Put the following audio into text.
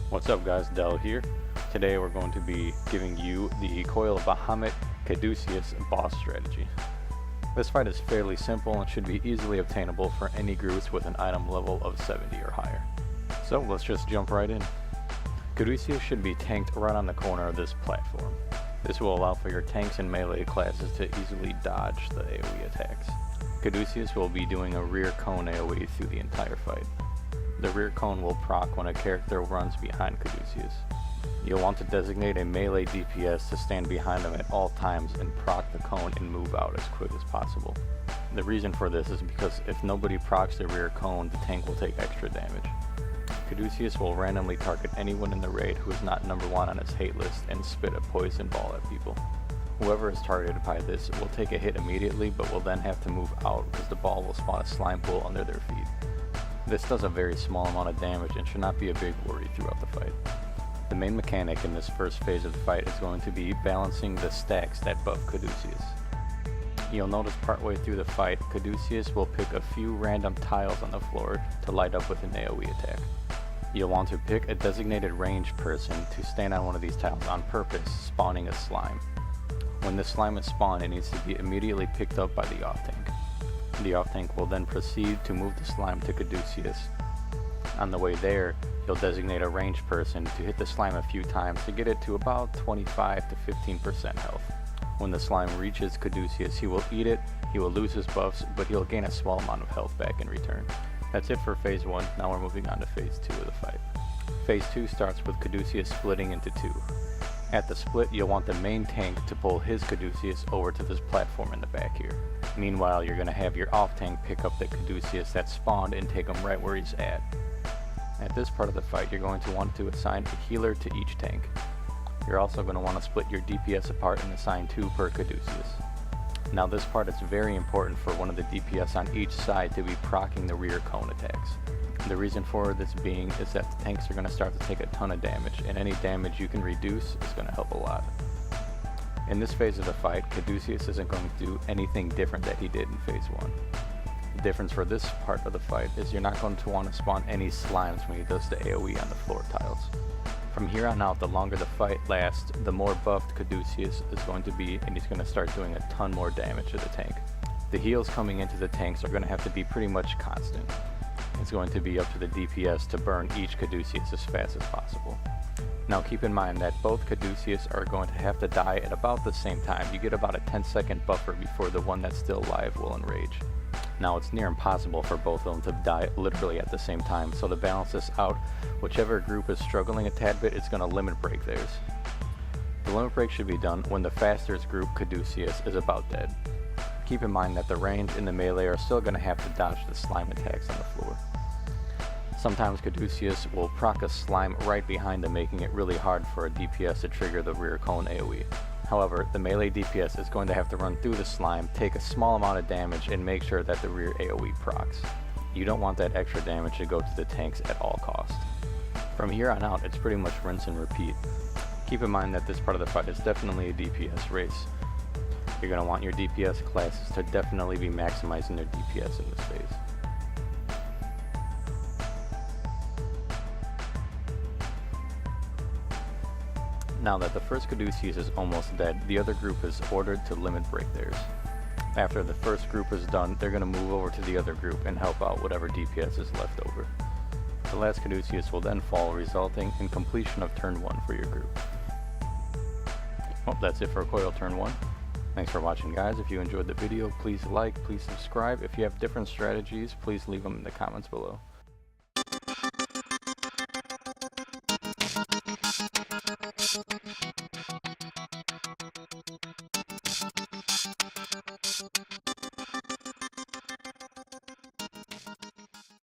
What's up guys, Del here. Today we're going to be giving you the Coil of Bahamut Caduceus boss strategy. This fight is fairly simple and should be easily obtainable for any groups with an item level of 70 or higher. So let's just jump right in. Caduceus should be tanked right on the corner of this platform. This will allow for your tanks and melee classes to easily dodge the AoE attacks. Caduceus will be doing a rear cone AoE through the entire fight. The rear cone will proc when a character runs behind Caduceus. You'll want to designate a melee DPS to stand behind them at all times and proc the cone and move out as quick as possible. The reason for this is because if nobody procs the rear cone, the tank will take extra damage. Caduceus will randomly target anyone in the raid who is not number 1 on his hate list and spit a poison ball at people. Whoever is targeted by this will take a hit immediately, but will then have to move out because the ball will spawn a slime pool under their feet. This does a very small amount of damage and should not be a big worry throughout the fight. The main mechanic in this first phase of the fight is going to be balancing the stacks that buff Caduceus. You'll notice partway through the fight, Caduceus will pick a few random tiles on the floor to light up with an AoE attack. You'll want to pick a designated ranged person to stand on one of these tiles on purpose, spawning a slime. When the slime is spawned, it needs to be immediately picked up by the off tank. The off tank will then proceed to move the slime to Caduceus. On the way there, you'll designate a ranged person to hit the slime a few times to get it to about 25 to 15% health. When the slime reaches Caduceus, he will eat it, he will lose his buffs, but he'll gain a small amount of health back in return. That's it for phase 1, now we're moving on to phase 2 of the fight. Phase 2 starts with Caduceus splitting into 2. At the split, you'll want the main tank to pull his Caduceus over to this platform in the back here. Meanwhile, you're going to have your off tank pick up the Caduceus that spawned and take him right where he's at. At this part of the fight, you're going to want to assign a healer to each tank. You're also going to want to split your DPS apart and assign 2 per Caduceus. Now this part is very important for one of the DPS on each side to be proccing the rear cone attacks. The reason for this being is that the tanks are going to start to take a ton of damage, and any damage you can reduce is going to help a lot. In this phase of the fight, Caduceus isn't going to do anything different that he did in phase 1. The difference for this part of the fight is you're not going to want to spawn any slimes when he does the AoE on the floor tiles. From here on out, the longer the fight lasts, the more buffed Caduceus is going to be, and he's going to start doing a ton more damage to the tank. The heals coming into the tanks are going to have to be pretty much constant. It's going to be up to the DPS to burn each Caduceus as fast as possible. Now keep in mind that both Caduceus are going to have to die at about the same time. You get about a 10-second buffer before the one that's still alive will enrage. Now it's near impossible for both of them to die literally at the same time, so to balance this out, whichever group is struggling a tad bit is going to limit break theirs. The limit break should be done when the fastest group, Caduceus, is about dead. Keep in mind that the range and the melee are still going to have to dodge the slime attacks on the floor. Sometimes Caduceus will proc a slime right behind them, making it really hard for a DPS to trigger the rear cone AoE. However, the melee DPS is going to have to run through the slime, take a small amount of damage, and make sure that the rear AoE procs. You don't want that extra damage to go to the tanks at all costs. From here on out, it's pretty much rinse and repeat. Keep in mind that this part of the fight is definitely a DPS race. You're going to want your DPS classes to definitely be maximizing their DPS in this phase. Now that the first Caduceus is almost dead, the other group is ordered to limit break theirs. After the first group is done, they're going to move over to the other group and help out whatever DPS is left over. The last Caduceus will then fall, resulting in completion of turn 1 for your group. Well, that's it for Coil turn 1. Thanks for watching guys. If you enjoyed the video, please like, please subscribe. If you have different strategies, please leave them in the comments below.